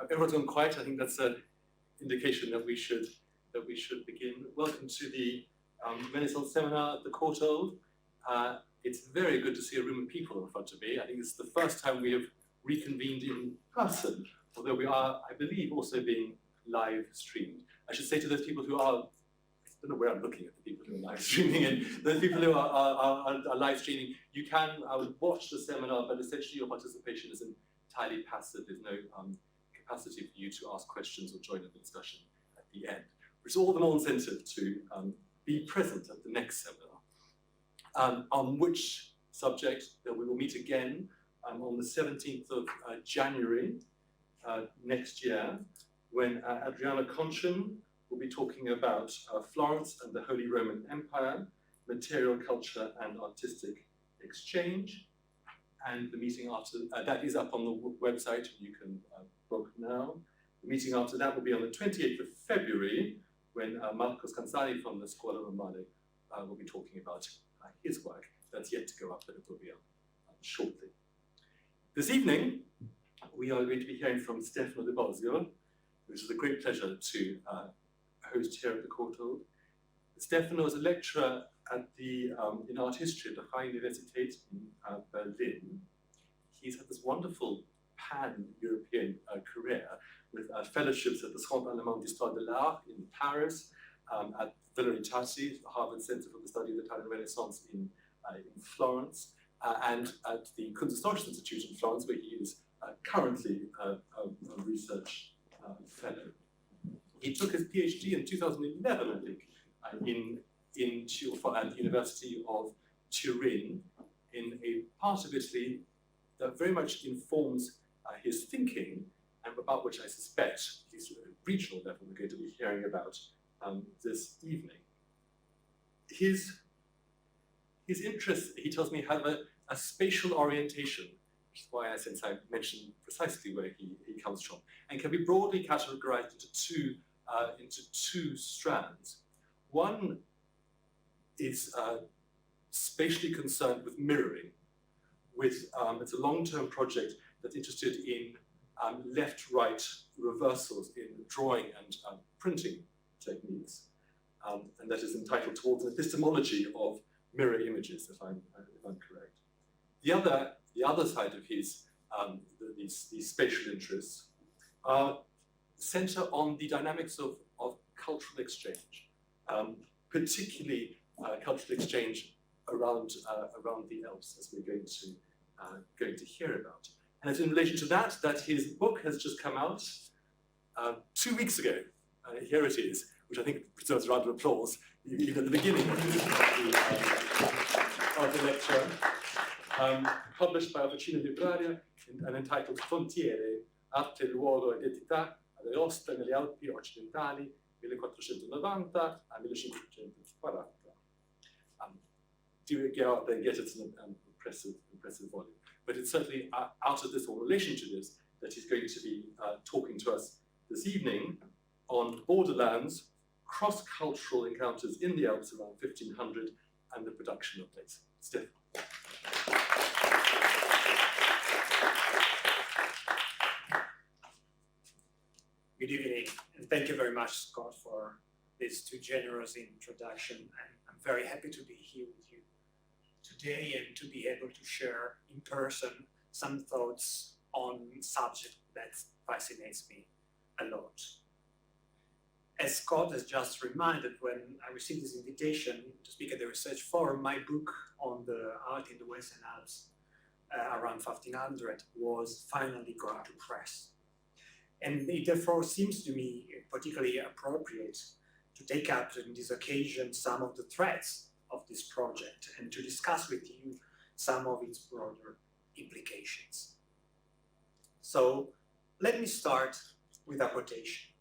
Everyone's gone quiet. I think that's an indication that we should begin. Welcome to the Renaissance seminar at the Courtauld. It's very good to see a room of people in front of me. I think it's the first time we have reconvened in person, although we are, I believe, also being live streamed. I should say to those people who are, I don't know where I'm looking at the people who are live streaming, and those people who are live streaming, you can watch the seminar, but essentially your participation is entirely passive. There's no capacity for you to ask questions or join in the discussion at the end, which is all the more incentive to be present at the next seminar, on which subject that we will meet again on the 17th of January next year, when Adriana Conchin will be talking about Florence and the Holy Roman Empire, material culture and artistic exchange. And the meeting after that is up on the website, you can book now. The meeting after that will be on the 28th of February, when Marcos Canzani from the Scuola Normale will be talking about his work. That's yet to go up, but it will be up shortly. This evening, we are going to be hearing from Stefano de Bosio, which is a great pleasure to host here at the Courtauld. Stefano is a lecturer at the in art history at the Freie Universität in Berlin. He's had this wonderful pan-European career with fellowships at the Centre Allemand d'Histoire de l'Art in Paris, at Valle, I Tatti, the Harvard Center for the Study of the Italian Renaissance in Florence, and at the KunsthistorischesInstitut in Florence, where he is currently a research fellow. He took his PhD in 2011, I think, at the University of Turin, in a part of Italy that very much informs his thinking, and about which I suspect, at least at a regional level, we're going to be hearing about this evening. His interests, he tells me, have a spatial orientation, which is why since I mentioned precisely where he comes from, and can be broadly categorized into two strands. One is spatially concerned with mirroring, it's a long-term project that's interested in left-right reversals in drawing and printing techniques, and that is entitled Towards an Epistemology of Mirror Images, if I'm correct. The other side of his these spatial interests center on the dynamics of cultural exchange, particularly cultural exchange around the Alps, as we're going to hear about. And it's in relation to that his book has just come out 2 weeks ago. Here it is, which I think deserves a round of applause, even at the beginning of the lecture. Published by Officina Libraria and entitled Frontiere, Arte, luogo, identità, Aosta, nelle Alpi Occidentali, 1490 a 1540. Do get out there and get it in an impressive volume. But it's certainly out of this, or relation to this, that he's going to be talking to us this evening on Borderlands, cross-cultural encounters in the Alps around 1500, and the production of plays. Stefano. Good evening, and thank you very much, Scott, for this too generous introduction. I'm very happy to be here with you today and to be able to share in person some thoughts on a subject that fascinates me a lot. As Scott has just reminded, when I received this invitation to speak at the research forum, my book on the art in the Western Alps around 1500 was finally going to press. And it therefore seems to me particularly appropriate to take up on this occasion some of the threads of this project and to discuss with you some of its broader implications. So let me start with a quotation.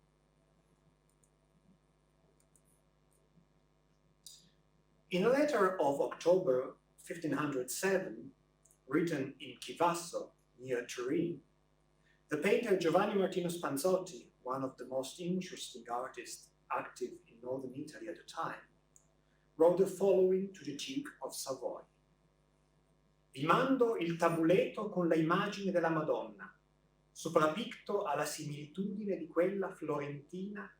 In a letter of October 1507, written in Chivasso, near Turin, the painter Giovanni Martino Spanzotti, one of the most interesting artists active in northern Italy at the time, wrote the following to the Duke of Savoy. Vi mando il tabuletto con la immagine della Madonna, soprappicto alla similitudine di quella florentina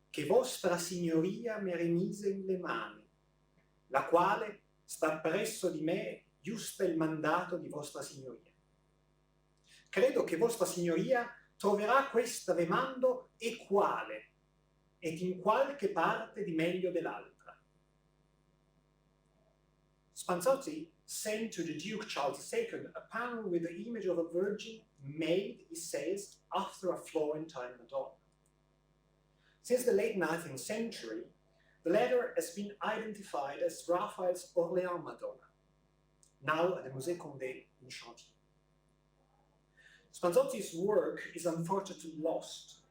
che vostra signoria mi rimise in le mani, la quale sta presso di me giusta il mandato di vostra signoria. Credo che vostra signoria troverà questa rimando equale ed in qualche parte di meglio dell'altra. Spanzotti sent to the Duke Charles II a panel with the image of a virgin made, he says, after a Florentine Madonna. Since the late 19th century, the latter has been identified as Raphael's Orléans Madonna, now at the Musée Condé in Chantilly. Spanzotti's work is unfortunately lost,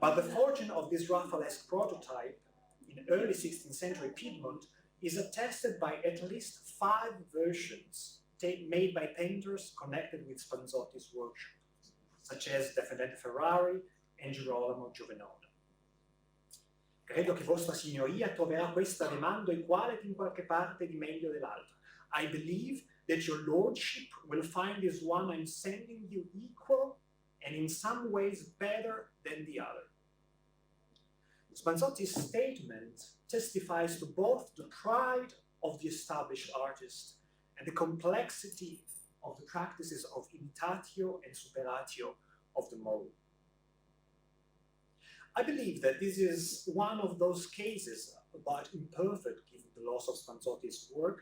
but the fortune of this Raphaelesque prototype in early 16th century Piedmont is attested by at least 5 versions made by painters connected with Spanzotti's workshop, such as Defendente Ferrari and Girolamo Giovenone. Credo che vostra signoria troverà questa rimando equale in qualche parte di meglio dell'altra. I believe that your lordship will find this one I'm sending you equal and in some ways better than the other. Spanzotti's statement testifies to both the pride of the established artist and the complexity of the practices of imitatio and superatio of the mode. I believe that this is one of those cases, but imperfect given the loss of Spanzotti's work,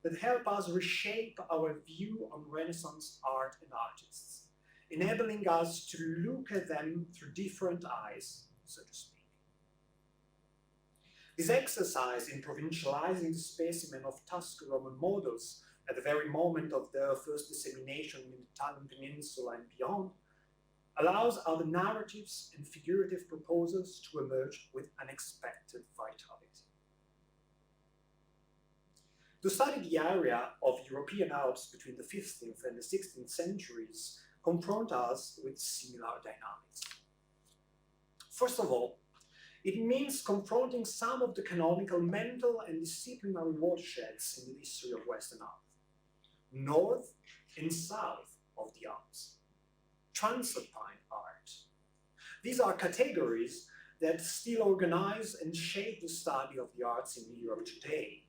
that help us reshape our view on Renaissance art and artists, enabling us to look at them through different eyes, so to speak. This exercise in provincializing the specimen of Tuscan Roman models at the very moment of their first dissemination in the Italian peninsula and beyond allows other narratives and figurative proposals to emerge with unexpected vitality. To study the area of European Alps between the 15th and the 16th centuries confront us with similar dynamics. First of all, it means confronting some of the canonical mental and disciplinary watersheds in the history of Western Alps, north and south of the Alps, Transalpine art. These are categories that still organize and shape the study of the arts in Europe today,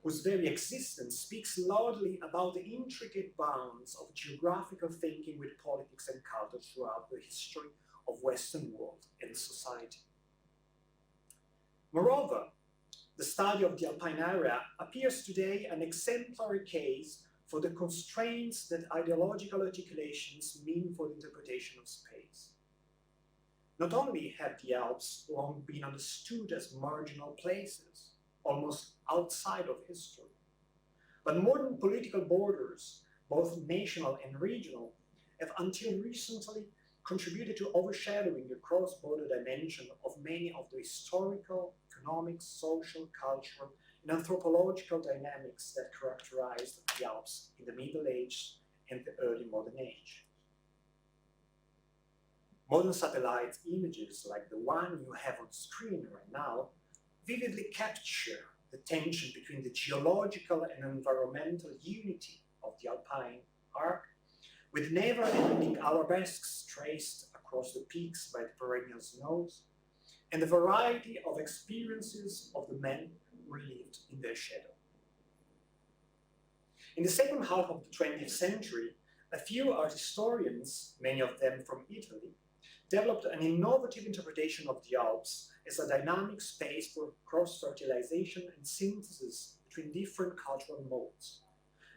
whose very existence speaks loudly about the intricate bounds of geographical thinking with politics and culture throughout the history of Western world and society. Moreover, the study of the Alpine area appears today an exemplary case for the constraints that ideological articulations mean for the interpretation of space. Not only have the Alps long been understood as marginal places, almost outside of history, but modern political borders, both national and regional, have until recently contributed to overshadowing the cross-border dimension of many of the historical, economic, social, cultural, and anthropological dynamics that characterized the Alps in the Middle Age and the early modern age. Modern satellite images like the one you have on screen right now vividly capture the tension between the geological and environmental unity of the Alpine arc, with never-ending arabesques traced across the peaks by the perennial snows, and the variety of experiences of the men who lived in their shadow. In the second half of the 20th century, a few art historians, many of them from Italy, developed an innovative interpretation of the Alps as a dynamic space for cross-fertilization and synthesis between different cultural modes,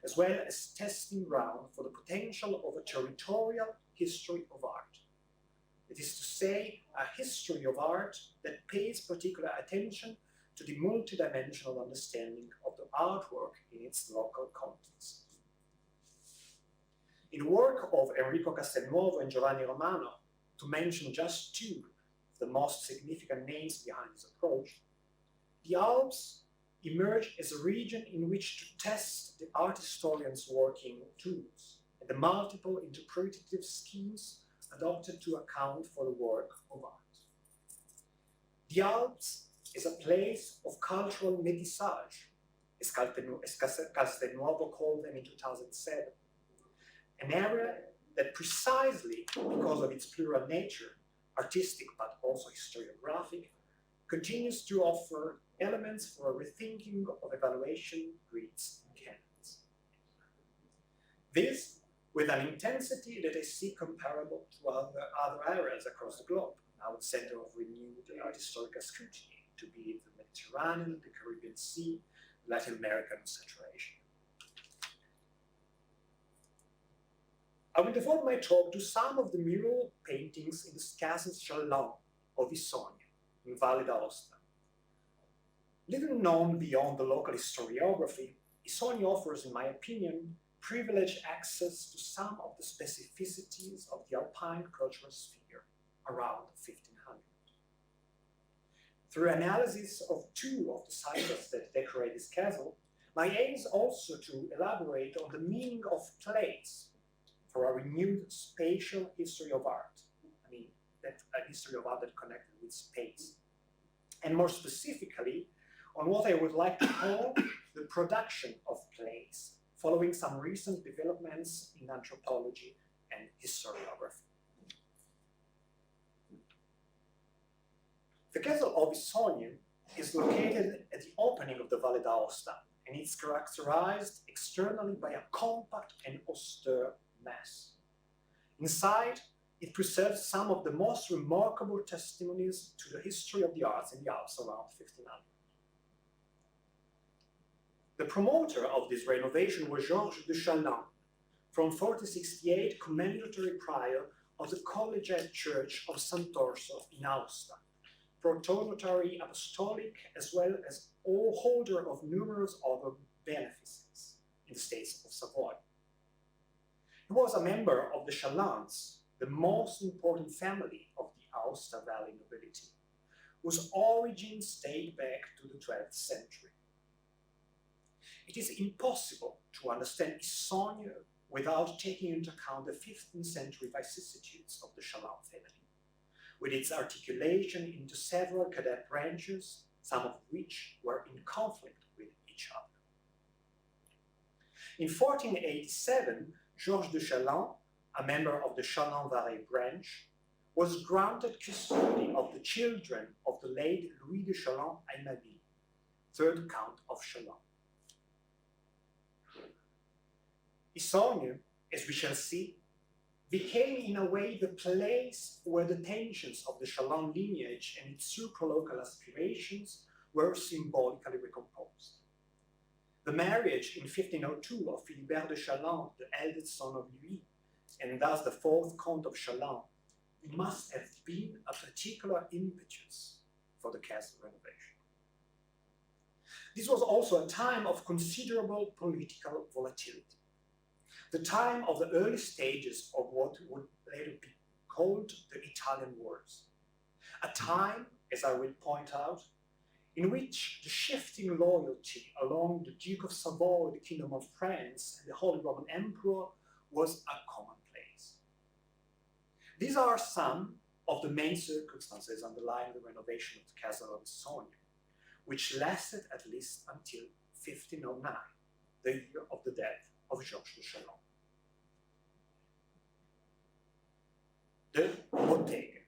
as well as testing ground for the potential of a territorial history of art. That is to say, a history of art that pays particular attention to the multidimensional understanding of the artwork in its local context. In the work of Enrico Castelnuovo and Giovanni Romano, to mention just 2 of the most significant names behind this approach, the Alps emerge as a region in which to test the art historian's working tools and the multiple interpretative schemes adopted to account for the work of art. The Alps is a place of cultural métissage, as Castelnuovo called them in 2007, an area that precisely because of its plural nature, artistic but also historiographic, continues to offer elements for a rethinking of evaluation, grids, and canons. This with an intensity that I see comparable to other areas across the globe, now the center of renewed art historical scrutiny, to be it the Mediterranean, the Caribbean Sea, Latin America, and Central Asia. I will devote my talk to some of the mural paintings in the Casas Chalon of Issogne in Valle d'Aosta. Little known beyond the local historiography, Issogne offers, in my opinion, privileged access to some of the specificities of the Alpine cultural sphere around 1500. Through analysis of two of the sites that decorate this castle, my aim is also to elaborate on the meaning of place for a renewed spatial history of art. I mean, a history of art that connected with space. And more specifically, on what I would like to call the production of place, following some recent developments in anthropology and historiography. The castle of Issogne is located at the opening of the Valle d'Aosta, and it's characterized externally by a compact and austere mass. Inside, it preserves some of the most remarkable testimonies to the history of the arts in the Alps around 1500. The promoter of this renovation was Georges de Chalin, from 1468 commendatory prior of the collegiate church of Sant'Orso in Aosta, protonotary apostolic as well as holder of numerous other benefices in the states of Savoy. He was a member of the Chalins, the most important family of the Aosta Valley nobility, whose origins date back to the 12th century. It is impossible to understand Issogne without taking into account the 15th century vicissitudes of the Chalin family, with its articulation into several cadet branches, some of which were in conflict with each other. In 1487, Georges de Chalin, a member of the Chalin-Varay branch, was granted custody of the children of the late Louis de Chalin-Aymaville, third Count of Chalin. Issogne, as we shall see, became in a way the place where the tensions of the Chalin lineage and its supralocal aspirations were symbolically recomposed. The marriage in 1502 of Philibert de Chalin, the eldest son of Louis, and thus the fourth Count of Chalin, must have been a particular impetus for the castle renovation. This was also a time of considerable political volatility, the time of the early stages of what would later be called the Italian Wars, a time, as I will point out, in which the shifting loyalty along the Duke of Savoy, the Kingdom of France, and the Holy Roman Emperor was a commonplace. These are some of the main circumstances underlying the renovation of the castle of Issogne, which lasted at least until 1509, the year of the death of Georges de Chalin. The Bottega.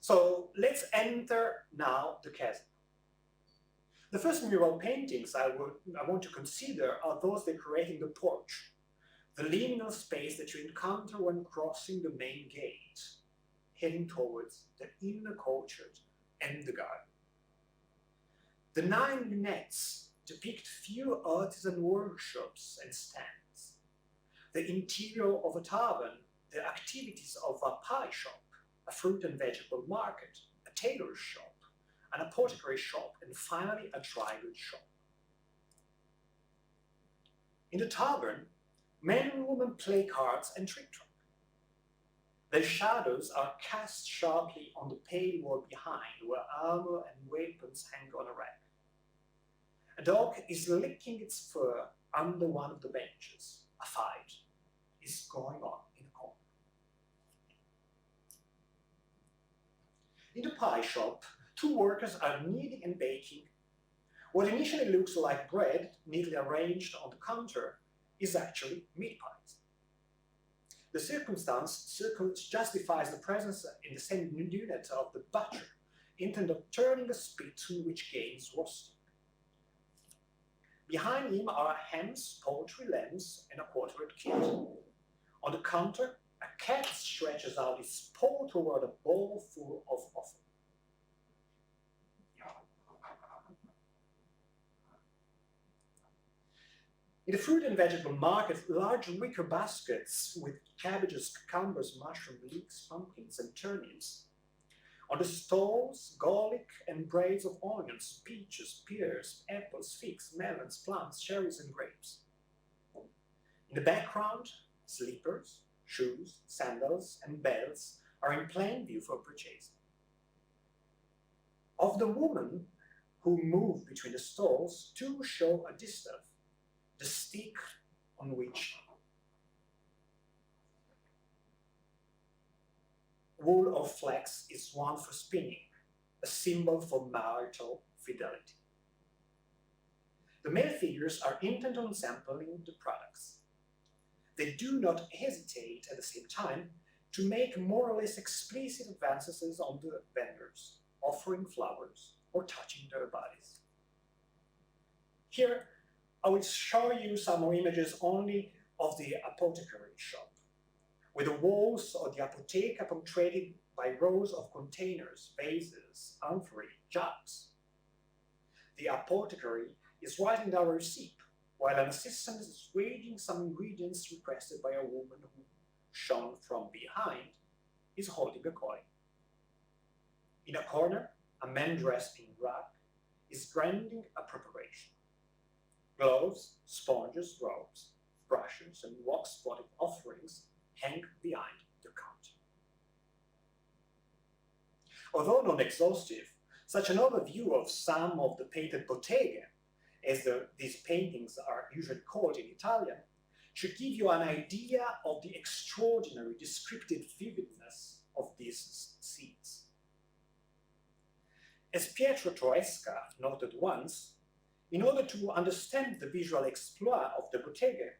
So let's enter now the castle. The first mural paintings I want to consider are those decorating the porch, the liminal space that you encounter when crossing the main gate, heading towards the inner courtyard and the garden. The 9 lunettes depict few artisan workshops and stands, the interior of a tavern, the activities of a pie shop, a fruit and vegetable market, a tailor's shop, an apothecary shop, and finally a dry goods shop. In the tavern, men and women play cards and trick-track. Their shadows are cast sharply on the pale wall behind, where armor and weapons hang on a rack. A dog is licking its fur under one of the benches. A fight is going on in the corner. In the pie shop, 2 workers are kneading and baking. What initially looks like bread neatly arranged on the counter is actually meat pies. The circumstance justifies the presence in the same unit of the butcher, intent of turning a spit through which gains roasting. Behind him are hams, poultry, lambs, and a quartered kid. On the counter, a cat stretches out its paw toward a bowl full of offal. In the fruit and vegetable market, large wicker baskets with cabbages, cucumbers, mushrooms, leeks, pumpkins, and turnips. On the stalls, garlic and braids of onions, peaches, pears, apples, figs, melons, plums, cherries, and grapes. In the background, slippers, shoes, sandals, and belts are in plain view for purchase. Of the women who move between the stalls, two show a distaff, the stick on which wool or flax is one for spinning, a symbol for marital fidelity. The male figures are intent on sampling the products. They do not hesitate at the same time to make more or less explicit advances on the vendors, offering flowers or touching their bodies. Here, I will show you some more images only of the apothecary shop, with the walls of the apotheca punctuated by rows of containers, vases, amphorae, jugs. The apothecary is writing down a receipt, while an assistant is weighing some ingredients requested by a woman who, shown from behind, is holding a coin. In a corner, a man dressed in black is grinding a preparation. Gloves, sponges, robes, brushes, and wax-spotted offerings hang behind the counter. Although non-exhaustive, such an overview of some of the painted botteghe, as these paintings are usually called in Italian, should give you an idea of the extraordinary descriptive vividness of these scenes. As Pietro Troesca noted once, in order to understand the visual exploit of the botteghe,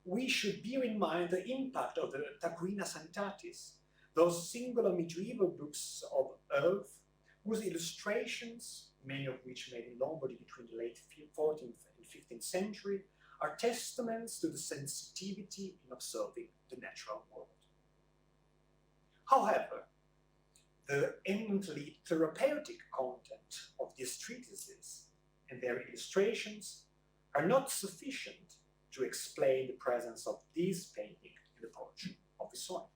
we should bear in mind the impact of the Taccuina Sanitatis, those singular medieval books of earth, whose illustrations, many of which made in Lombardy between the late 14th and 15th century, are testaments to the sensitivity in observing the natural world. However, the eminently therapeutic content of these treatises and their illustrations are not sufficient to explain the presence of these paintings in the poetry of Issogne.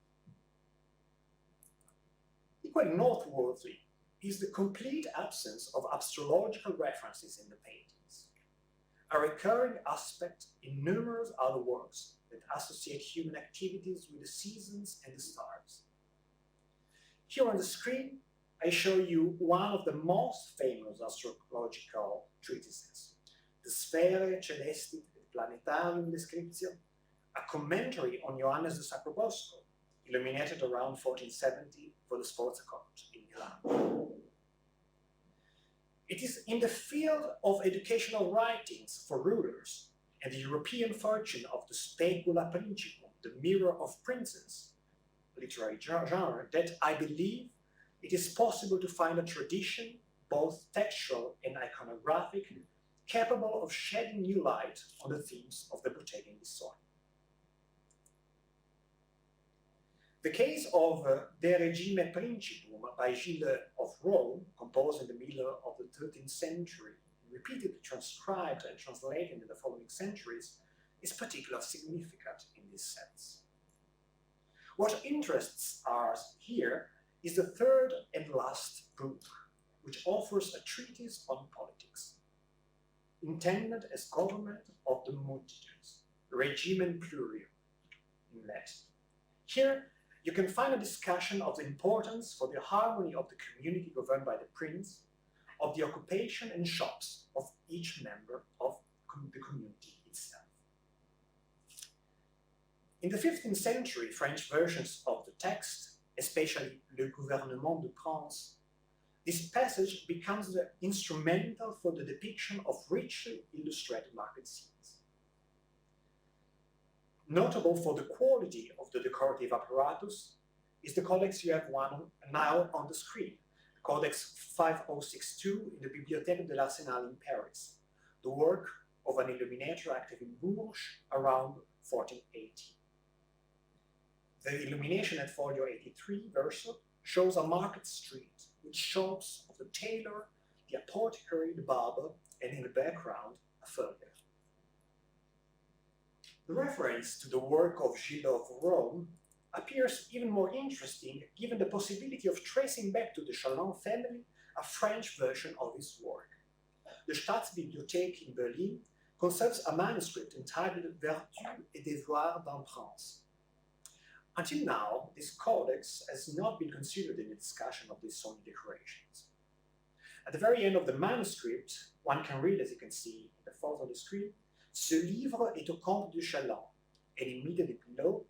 Equally noteworthy is the complete absence of astrological references in the paintings, a recurring aspect in numerous other works that associate human activities with the seasons and the stars. Here on the screen, I show you one of the most famous astrological treatises, the Sfere Celesti et Planetarium Descriptio, a commentary on Johannes de Sacrobosco, illuminated around 1470 for the Sforza court in Milan. It is in the field of educational writings for rulers and the European version of the Specula Principum, the mirror of princes, literary genre, that I believe it is possible to find a tradition, both textual and iconographic, capable of shedding new light on the themes of the botteghe in Issogne. The case of De Regime Principum by Gilles of Rome, composed in the middle of the 13th century, repeatedly transcribed and translated in the following centuries, is particularly significant in this sense. What interests us here is the third and last book, which offers a treatise on politics, intended as government of the multitudes, Regimen Plurium in Latin. Here, you can find a discussion of the importance for the harmony of the community governed by the prince, of the occupation and shops of each member of the community itself. In the 15th century, French versions of the text, especially Le Gouvernement de France, this passage becomes instrumental for the depiction of richly illustrated market scenes. Notable for the quality of the decorative apparatus is the codex you have now on the screen, Codex 5062 in the Bibliothèque de l'Arsenal in Paris, the work of an illuminator active in Bourges around 1480. The illumination at folio 83 verso shows a market street with shops of the tailor, the apothecary, the barber, and in the background, a furrier. The reference to the work of Gilles of Rome appears even more interesting given the possibility of tracing back to the Chalon family a French version of his work. The Staatsbibliothek in Berlin conserves a manuscript entitled Vertus et devoirs d'un prince. Until now, this codex has not been considered in the discussion of the Issogne decorations. At the very end of the manuscript, one can read, as you can see in the photo on the screen, Ce livre est au comte de Chalon, and immediately below,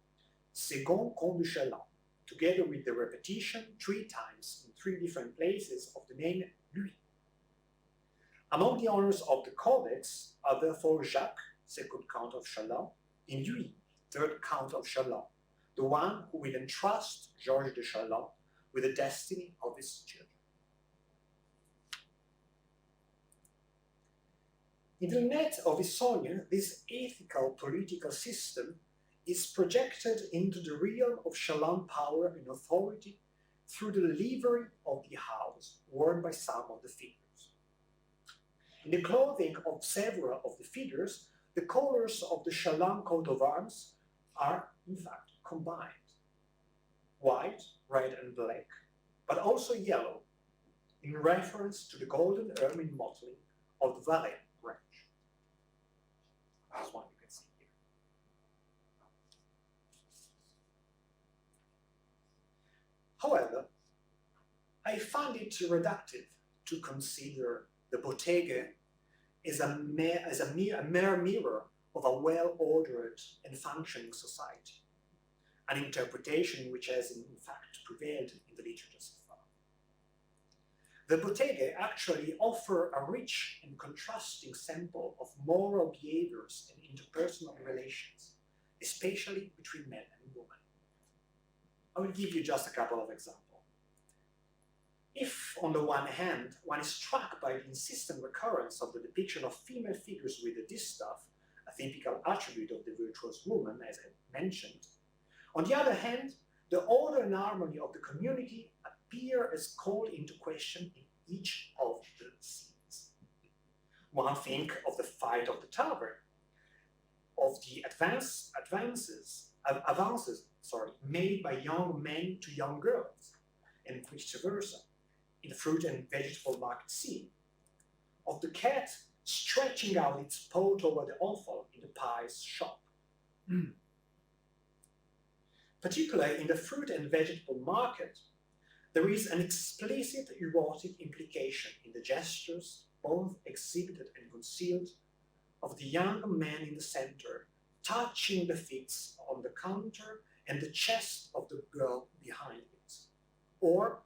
Second comte de Chalon, together with the repetition 3 times in 3 different places of the name Louis. Among the owners of the codex are therefore Jacques, second count of Chalon, and Louis, third count of Chalon, the one who will entrust Georges de Chalon with the destiny of his children. In the net of Issogne, this ethical political system is projected into the realm of Chalon power and authority through the livery of the house worn by some of the figures. In the clothing of several of the figures, the colors of the Chalon coat of arms are, in fact, combined. White, red, and black, but also yellow, in reference to the golden ermine mottling of the Valle range. This one you can see here. However, I find it reductive to consider the bottega as a mere mirror of a well-ordered and functioning society, an interpretation which has in fact prevailed in the literature so far. The bottega actually offer a rich and contrasting sample of moral behaviors and interpersonal relations, especially between men and women. I will give you just a couple of examples. If, on the one hand, one is struck by the insistent recurrence of the depiction of female figures with the distaff, a typical attribute of the virtuous woman, as I mentioned, on the other hand, the order and harmony of the community appear as called into question in each of the scenes. One think of the fight of the tavern, of the advances made by young men to young girls, and vice versa, in the fruit and vegetable market scene, of the cat stretching out its paw toward the offal in the pie's shop. Particularly in the fruit and vegetable market, there is an explicit erotic implication in the gestures, both exhibited and concealed, of the young man in the center, touching the feet on the counter and the chest of the girl behind it, or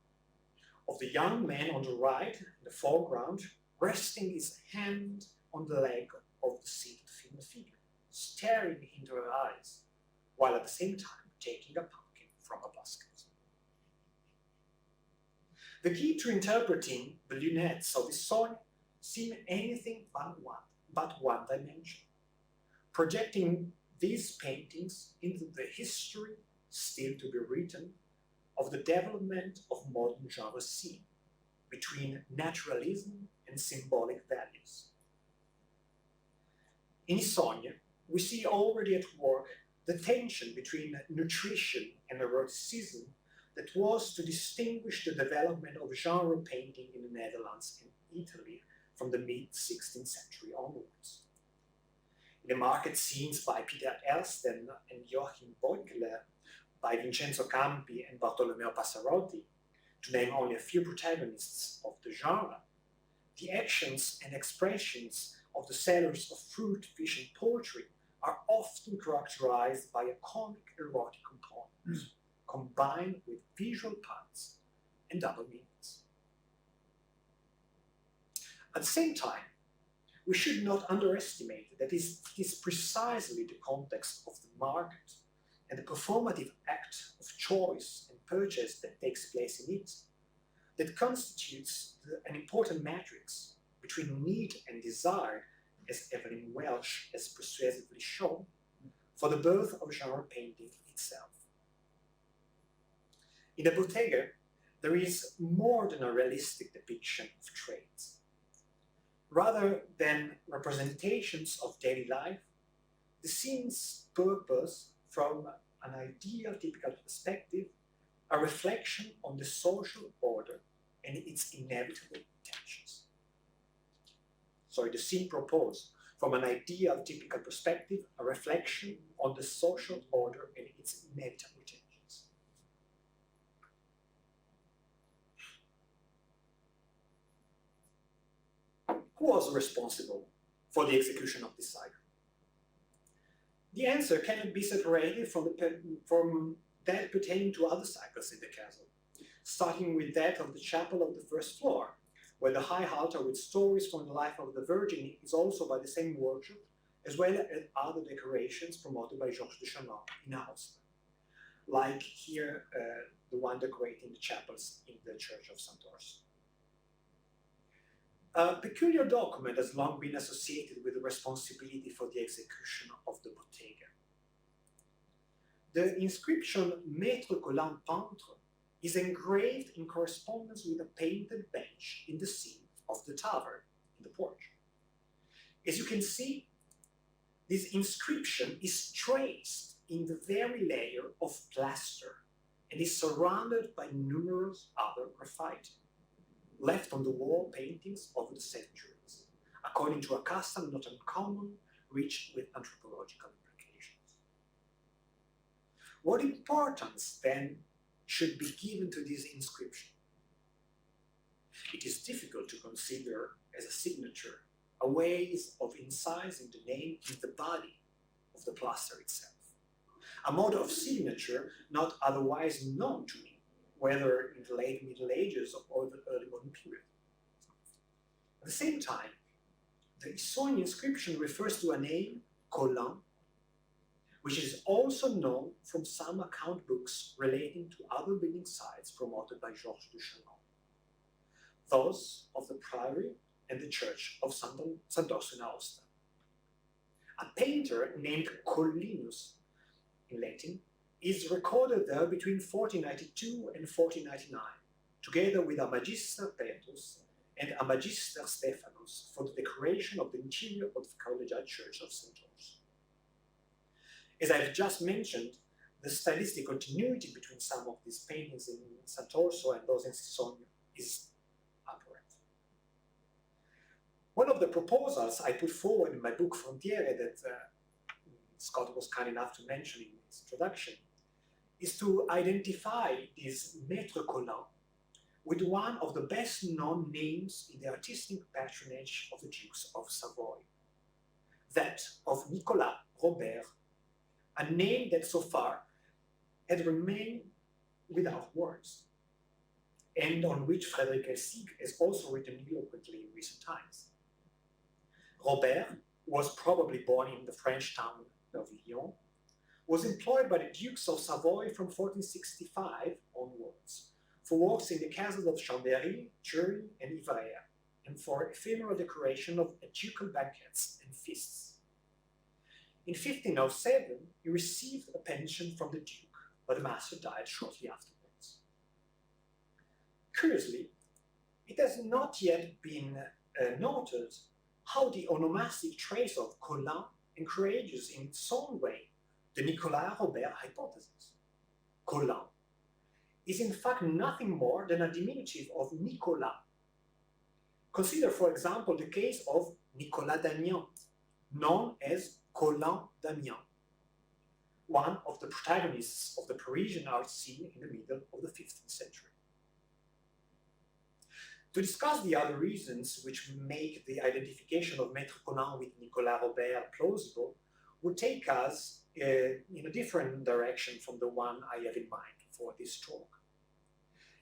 of the young man on the right, in the foreground, resting his hand on the leg of the seated female figure, staring into her eyes, while at the same time taking a pumpkin from a basket. The key to interpreting the lunettes of Issogne seem anything but one dimension, projecting these paintings into the history still to be written of the development of modern genre scene between naturalism and symbolic values. In Issogne, we see already at work the tension between nutrition and eroticism that was to distinguish the development of genre painting in the Netherlands and Italy from the mid-16th century onwards. In the market scenes by Peter Elsten and Joachim Beukler, by Vincenzo Campi and Bartolomeo Passarotti, to name only a few protagonists of the genre, the actions and expressions of the sellers of fruit, fish, and poultry are often characterized by a comic erotic component, combined with visual puns and double meanings. At the same time, we should not underestimate that it is precisely the context of the market and the performative act of choice and purchase that takes place in it that constitutes an important matrix between need and desire, as Evelyn Welsh has persuasively shown, for the birth of genre painting itself. In the Bottega, there is more than a realistic depiction of traits. Rather than representations of daily life, the scene's purpose, from an ideal typical perspective, a reflection on the social order and its inevitable tensions. Sorry, the scene proposed, from an ideal typical perspective, a reflection on the social order and its inevitable tensions. Who was responsible for the execution of this cycle? The answer cannot be separated from that pertaining to other cycles in the castle, starting with that of the chapel of the first floor, where the high altar with stories from the life of the Virgin is also by the same workshop, as well as other decorations promoted by Georges de Chaumont in Aosta, like here the one decorating the chapels in the Church of St. Orso. A peculiar document has long been associated with the responsibility for the execution of the Bottega. The inscription Maître Colin Peintre is engraved in correspondence with a painted bench in the scene of the tavern in the porch. As you can see, this inscription is traced in the very layer of plaster and is surrounded by numerous other graffiti left on the wall paintings over the centuries, according to a custom not uncommon, rich with anthropological implications. What importance, then, should be given to this inscription? It is difficult to consider as a signature a way of incising the name in the body of the plaster itself, a mode of signature not otherwise known to me, whether in the late Middle Ages or the early modern period. At the same time, the Issogne inscription refers to a name, Colin, which is also known from some account books relating to other building sites promoted by Georges de Chaumont, those of the Priory and the Church of St. Orso in Aosta. A painter named Collinus, in Latin, is recorded there between 1492 and 1499, together with a Magister Petrus and a Magister Stephanus for the decoration of the interior of the collegiate church of St. Orso. As I've just mentioned, the stylistic continuity between some of these paintings in St. Orso and those in Issogne is apparent. One of the proposals I put forward in my book Frontiere that Scott was kind enough to mention in his introduction is to identify this Maître Colin with one of the best known names in the artistic patronage of the Dukes of Savoy, that of Nicolas Robert, a name that so far had remained without words, and on which Frédéric Elsig has also written eloquently in recent times. Robert was probably born in the French town of Lyon, was employed by the Dukes of Savoy from 1465 onwards for works in the castles of Chambéry, Turin, and Ivrea, and for ephemeral decoration of ducal banquets and feasts. In 1507, he received a pension from the Duke, but the master died shortly afterwards. Curiously, it has not yet been noted how the onomastic trace of Colin encourages in its own way the Nicolas Robert hypothesis. Colin is in fact nothing more than a diminutive of Nicolas. Consider, for example, the case of Nicolas Damiens, known as Colin Damiens, one of the protagonists of the Parisian art scene in the middle of the 15th century. To discuss the other reasons which make the identification of Maître Colin with Nicolas Robert plausible would take us in a different direction from the one I have in mind for this talk.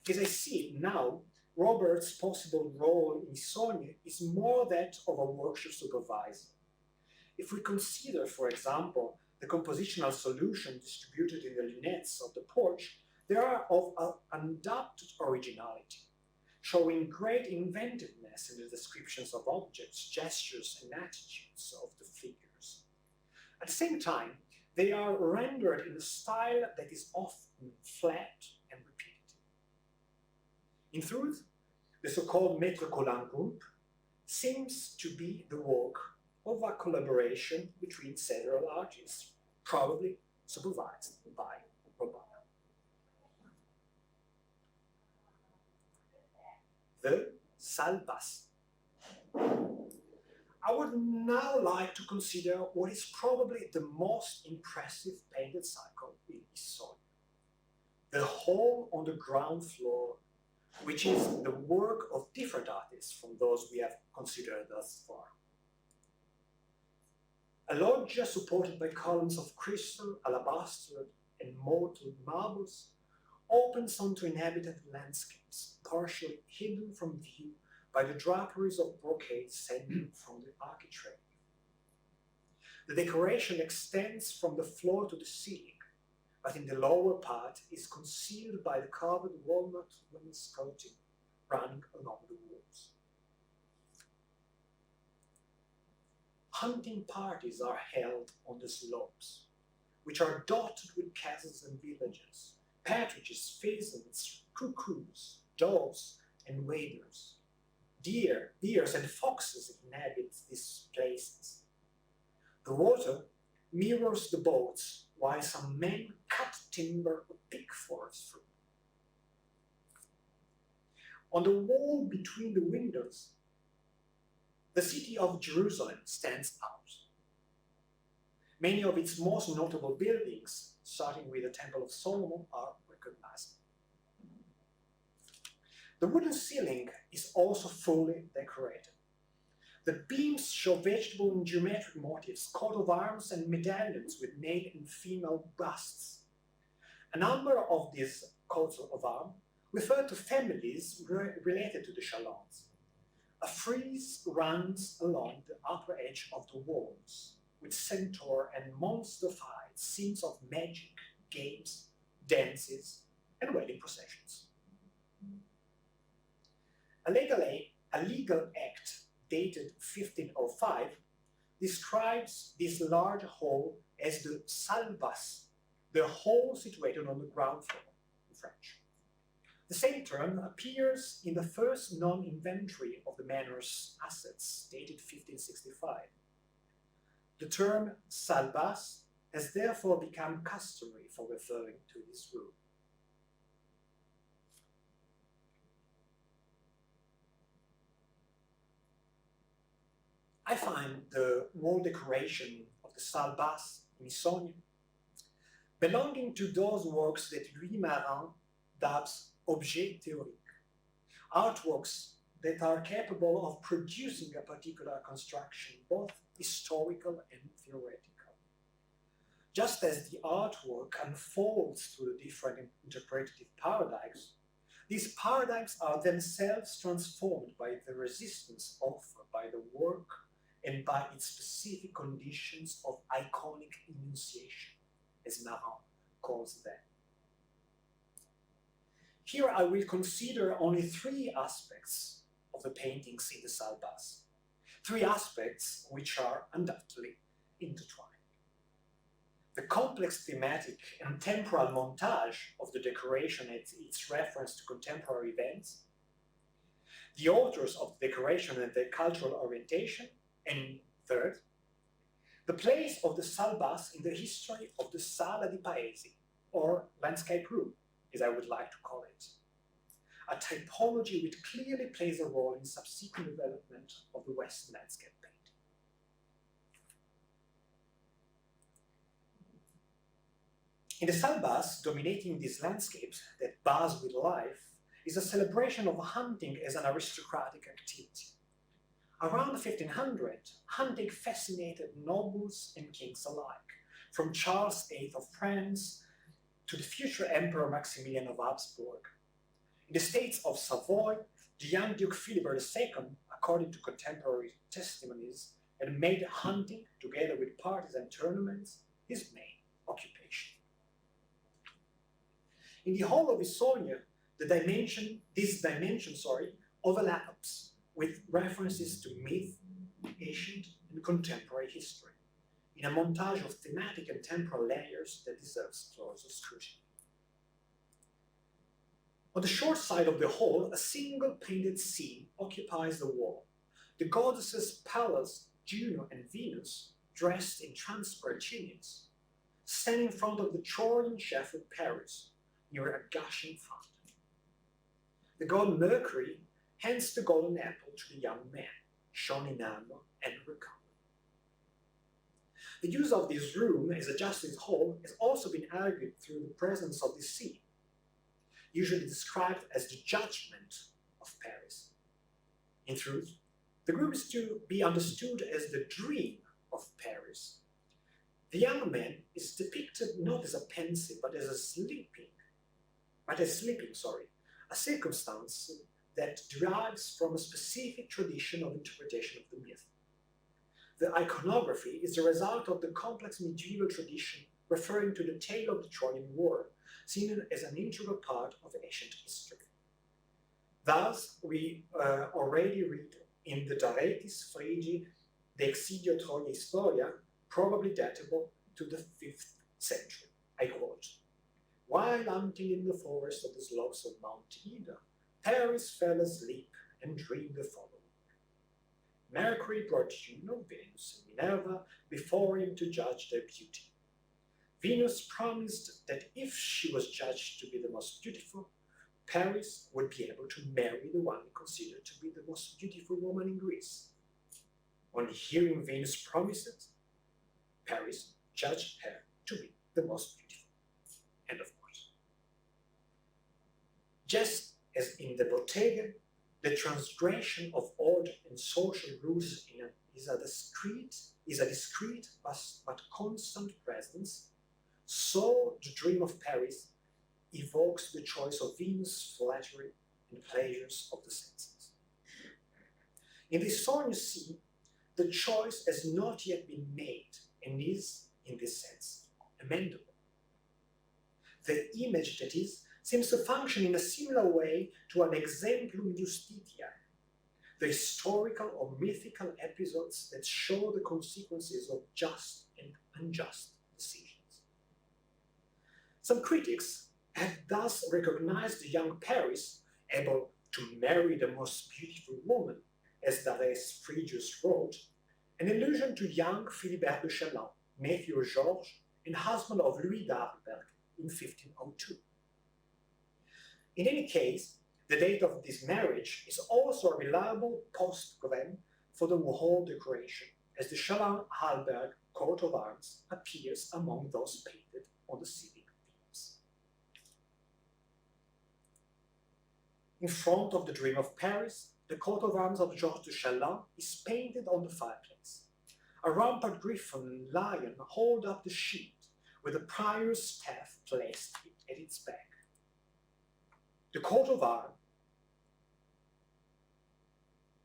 As I see it now, Robert's possible role in Issogne is more that of a workshop supervisor. If we consider, for example, the compositional solution distributed in the lunettes of the porch, they are of undoubted originality, showing great inventiveness in the descriptions of objects, gestures, and attitudes of the figures. At the same time, they are rendered in a style that is often flat and repetitive. In truth, the so-called Maître Collin group seems to be the work of a collaboration between several artists, probably supervised by Robert. The salle basse. I would now like to consider what is probably the most impressive painted cycle in Issogne. The hall on the ground floor, which is the work of different artists from those we have considered thus far. A loggia supported by columns of crystal, alabaster, and mottled marbles opens onto inhabited landscapes, partially hidden from view by the draperies of brocade stemming from the architrave. The decoration extends from the floor to the ceiling, but in the lower part is concealed by the carved walnut wainscoting running along the walls. Hunting parties are held on the slopes, which are dotted with castles and villages, partridges, pheasants, cuckoos, doves, and waders. Deers, and foxes inhabit these places. The water mirrors the boats, while some men cut timber or pick forest fruit. On the wall between the windows, the city of Jerusalem stands out. Many of its most notable buildings, starting with the Temple of Solomon, are recognizable. The wooden ceiling is also fully decorated. The beams show vegetable and geometric motifs, coat of arms, and medallions with male and female busts. A number of these coats of arms refer to families related to the Chalons. A frieze runs along the upper edge of the walls, with centaur and monster fights, scenes of magic, games, dances, and wedding processions. A legal act dated 1505 describes this large hall as the salle basse, the hall situated on the ground floor, in French. The same term appears in the first non-inventory of the manor's assets, dated 1565. The term salle basse has therefore become customary for referring to this room. I find the wall decoration of the salle basse in Issogne belonging to those works that Louis Marin dubs objets théoriques, artworks that are capable of producing a particular construction, both historical and theoretical. Just as the artwork unfolds through the different interpretative paradigms, these paradigms are themselves transformed by the resistance offered by the work and by its specific conditions of iconic enunciation, as Marin calls them. Here I will consider only three aspects of the paintings in the salle basse, three aspects which are undoubtedly intertwined. The complex thematic and temporal montage of the decoration and its reference to contemporary events, the authors of the decoration and their cultural orientation, and third, the place of the salle basse in the history of the Sala di Paesi, or landscape room, as I would like to call it, a typology which clearly plays a role in subsequent development of the Western landscape painting. In the salle basse, dominating these landscapes that buzz with life, is a celebration of hunting as an aristocratic activity. Around 1500, hunting fascinated nobles and kings alike, from Charles VIII of France to the future Emperor Maximilian of Habsburg. In the states of Savoy, the young Duke Philibert II, according to contemporary testimonies, had made hunting, together with parties and tournaments, his main occupation. In the whole of Issogne, this dimension overlaps with references to myth, ancient and contemporary history, in a montage of thematic and temporal layers that deserves closer scrutiny. On the short side of the hall, a single painted scene occupies the wall. The goddesses Pallas, Juno, and Venus, dressed in transparent tunics, stand in front of the Trojan shepherd Paris, near a gushing fountain. The god Mercury hands the golden apple to the young man, shown in armor and recovered. The use of this room as a justice hall has also been argued through the presence of this scene, usually described as the judgment of Paris. In truth, the group is to be understood as the dream of Paris. The young man is depicted not as a pensive, but as sleeping, a circumstance that derives from a specific tradition of interpretation of the myth. The iconography is the result of the complex medieval tradition referring to the tale of the Trojan War, seen as an integral part of ancient history. Thus, we already read in the Daretis Frigi de Exsidio Troia Historia, probably datable to the 5th century. I quote, "While hunting in the forest of the slopes of Mount Ida, Paris fell asleep and dreamed the following. Mercury brought Juno, Venus, and Minerva before him to judge their beauty. Venus promised that if she was judged to be the most beautiful, Paris would be able to marry the one considered to be the most beautiful woman in Greece. On hearing Venus' promises, Paris judged her to be the most beautiful." End of quote. Just as in the Bottega, the transgression of order and social rules is a discrete but constant presence, so the dream of Paris evokes the choice of Venus' flattery and pleasures of the senses. In this song, you see, the choice has not yet been made and is, in this sense, amendable. The image, that is, seems to function in a similar way to an exemplum justitia, the historical or mythical episodes that show the consequences of just and unjust decisions. Some critics have thus recognized the young Paris able to marry the most beautiful woman, as Darès Frigius wrote, an allusion to young Philibert de Chaland, nephew of Georges and husband of Louis d'Arlberg in 1502. In any case, the date of this marriage is also a reliable post-Gren for the wall decoration, as the Chaland-Arlberg coat of arms appears among those painted on the civic themes. In front of the Dream of Paris, the coat of arms of Georges de Chaland is painted on the fireplace. A rampart griffon lion hold up the sheet with a prior's staff placed at its back. The coat of arms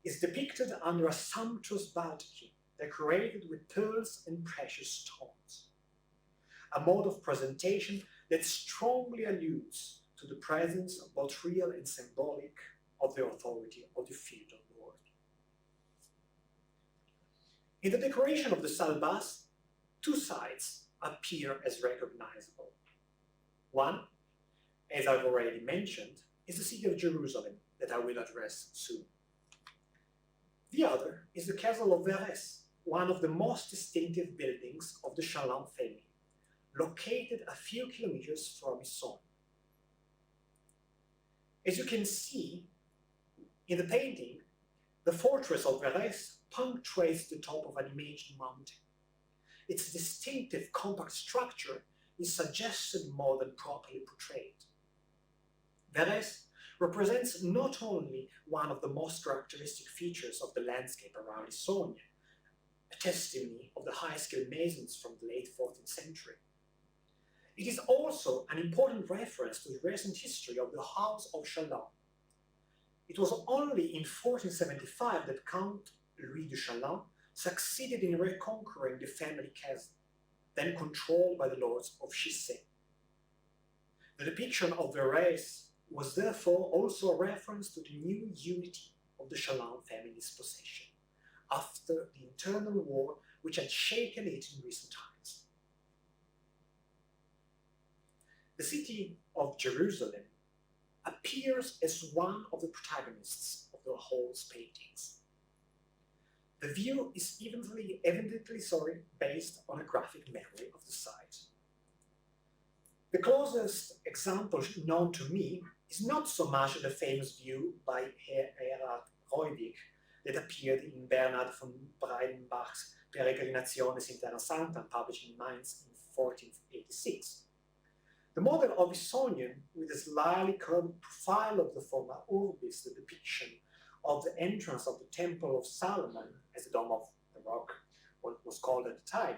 is depicted under a sumptuous baldachin decorated with pearls and precious stones, a mode of presentation that strongly alludes to the presence, both real and symbolic, of the authority of the feudal lord. In the decoration of the Salbas, two sides appear as recognizable. One, as I've already mentioned, is the city of Jerusalem that I will address soon. The other is the castle of Verres, one of the most distinctive buildings of the Chaland family, located a few kilometers from Issogne. As you can see in the painting, the fortress of Verres punctuates the top of an imaged mountain. Its distinctive compact structure is suggested more than properly portrayed. Verres represents not only one of the most characteristic features of the landscape around Issogne, a testimony of the high-skilled masons from the late 14th century. It is also an important reference to the recent history of the House of Chalon. It was only in 1475 that Count Louis de Chalon succeeded in reconquering the family castle, then controlled by the lords of Chissé. The depiction of the race was therefore also a reference to the new unity of the Chalon family's possession, after the internal war which had shaken it in recent times. The city of Jerusalem appears as one of the protagonists of the Hall's paintings. The view is evidently based on a graphic memory of the site. The closest example known to me is not so much the famous view by Erhard Reudig that appeared in Bernhard von Breidenbach's Peregrinationes in Terra Santa, published in Mainz in 1486. The model of Issogne, with a slightly curved profile of the former Urbis, the depiction of the entrance of the Temple of Solomon, as the Dome of the Rock was called at the time,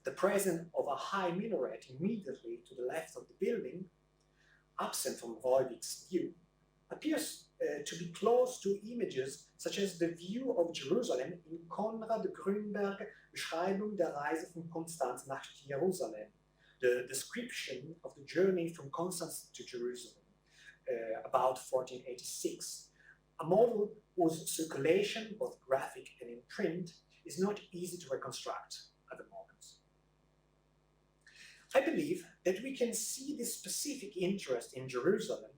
the presence of a high minaret immediately to the left of the building, absent from Reudig's view, appears to be close to images such as the view of Jerusalem in Konrad Grünberg Beschreibung der Reise von Konstanz nach Jerusalem, the description of the journey from Constance to Jerusalem, about 1486, a model whose circulation, both graphic and in print, is not easy to reconstruct at the moment. I believe that we can see this specific interest in Jerusalem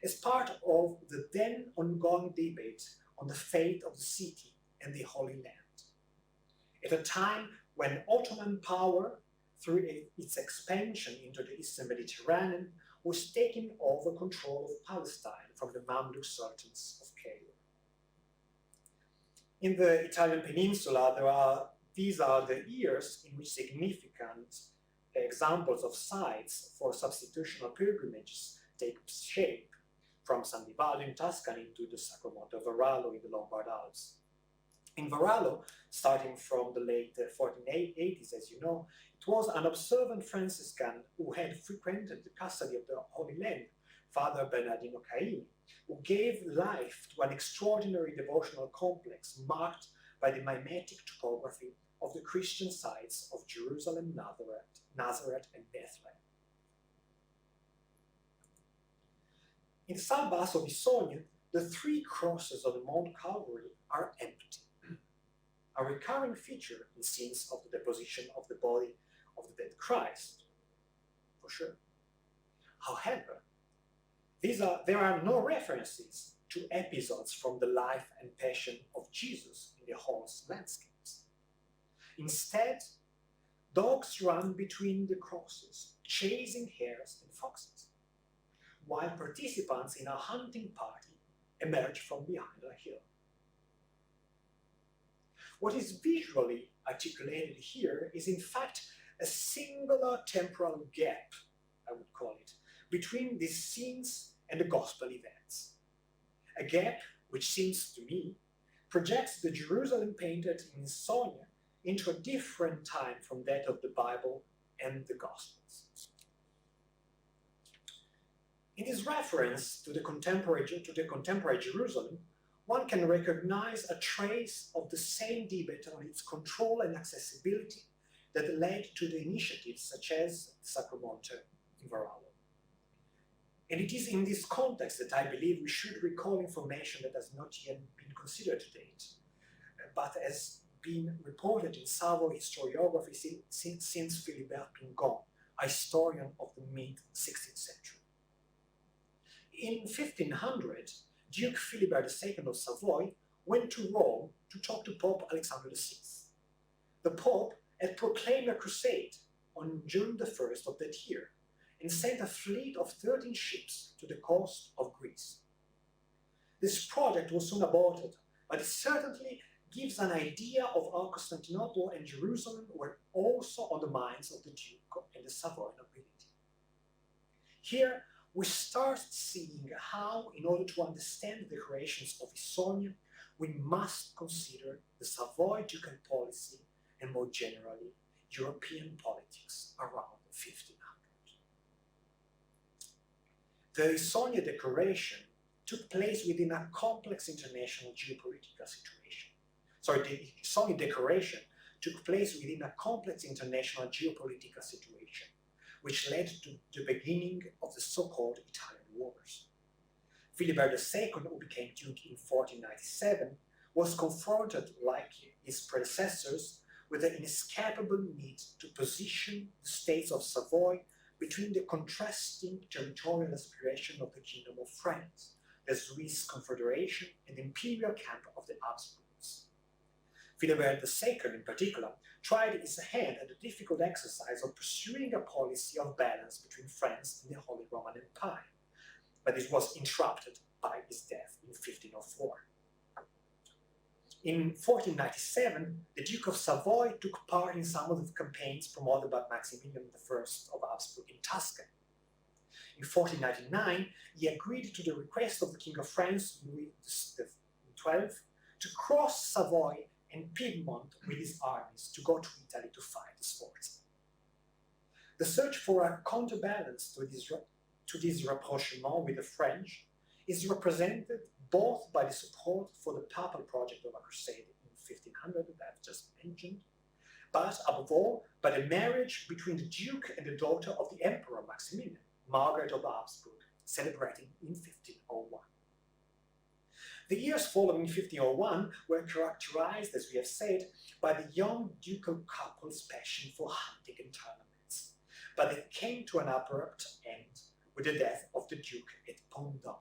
as part of the then ongoing debate on the fate of the city and the Holy Land. At a time when Ottoman power, through its expansion into the Eastern Mediterranean, was taking over control of Palestine from the Mamluk sultans of Cairo. In the Italian peninsula, these are the years in which significant examples of sites for substitutional pilgrimages take shape, from San Vivaldo in Tuscany to the Sacro Monte of Varallo in the Lombard Alps. In Varallo, starting from the late 1480s, as you know, it was an observant Franciscan who had frequented the custody of the Holy Land, Father Bernardino Caini, who gave life to an extraordinary devotional complex marked by the mimetic topography of the Christian sites of Jerusalem, Nazareth, and Bethlehem. In the south bus of Issogne, the three crosses of the Mount Calvary are empty, a recurring feature in scenes of the deposition of the body of the dead Christ, for sure. However, there are no references to episodes from the life and passion of Jesus in the Hall's landscapes. Instead, dogs run between the crosses, chasing hares and foxes, while participants in a hunting party emerge from behind a hill. What is visually articulated here is in fact a singular temporal gap, I would call it, between these scenes and the gospel events. A gap which seems to me projects the Jerusalem painted in Issogne into a different time from that of the Bible and the Gospels. In this reference to the contemporary Jerusalem, one can recognize a trace of the same debate on its control and accessibility that led to the initiatives such as Sacro Monte in Varallo. And it is in this context that I believe we should recall information that has not yet been considered to date, but has been reported in Savoy historiography since Philibert Pingon, a historian of the mid-16th century. In 1500, Duke Philibert II of Savoy went to Rome to talk to Pope Alexander VI. The Pope had proclaimed a crusade on June the 1st of that year and sent a fleet of 13 ships to the coast of Greece. This project was soon aborted, but it certainly gives an idea of how Constantinople and Jerusalem were also on the minds of the Duke and the Savoy nobility. Here, we start seeing how, in order to understand the creations of Issogne, we must consider the Savoy ducal policy and more generally, European politics around 1500. The Issogne decoration took place within a complex international geopolitical situation. Sorry, the Issogne decoration took place within a complex international geopolitical situation, which led to the beginning of the so-called Italian Wars. Philibert II, who became Duke in 1497, was confronted, like his predecessors, with the inescapable need to position the states of Savoy between the contrasting territorial aspiration of the Kingdom of France, the Swiss Confederation, and the imperial camp of the Habsburgs. Philibert II, in particular, tried his hand at the difficult exercise of pursuing a policy of balance between France and the Holy Roman Empire, but this was interrupted by his death in 1504. In 1497, the Duke of Savoy took part in some of the campaigns promoted by Maximilian I of Habsburg in Tuscany. In 1499, he agreed to the request of the King of France, Louis XII, to cross Savoy and Piedmont with his armies to go to Italy to fight the Sforza. The search for a counterbalance to this rapprochement with the French is represented both by the support for the papal project of a crusade in 1500 that I've just mentioned, but above all by the marriage between the Duke and the daughter of the Emperor Maximilian, Margaret of Habsburg, celebrating in 1501. The years following 1501 were characterized, as we have said, by the young ducal couple's passion for hunting and tournaments, but they came to an abrupt end with the death of the Duke at Pendant.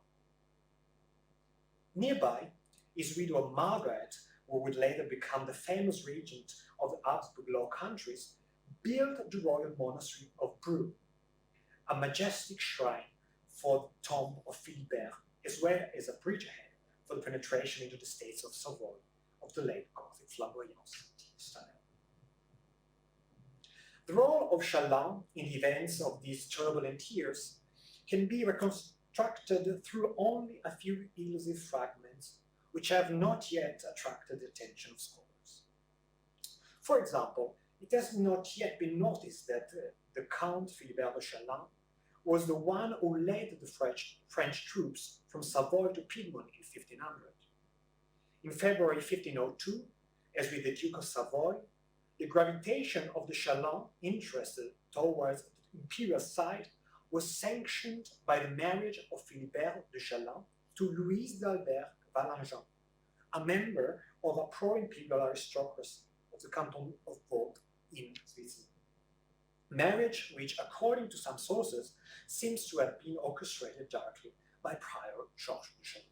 Nearby, his widow Margaret, who would later become the famous regent of the Habsburg Low Countries, built the royal monastery of Brou, a majestic shrine for the tomb of Philibert, as well as a bridgehead for the penetration into the states of Savoy of the late Gothic flamboyance style. The role of Challant in the events of these turbulent years can be reconstructed through only a few elusive fragments which have not yet attracted the attention of scholars. For example, it has not yet been noticed that the Count Philibert de Challant was the one who led the French troops from Savoy to Piedmont in 1500. In February 1502, as with the Duke of Savoy, the gravitation of the Challant interest towards the imperial side was sanctioned by the marriage of Philibert de Challant to Louise d'Albert Valangin, a member of a pro-imperial aristocracy of the canton of Vaud in Switzerland. Marriage which, according to some sources, seems to have been orchestrated directly by Prior Georges de Challant.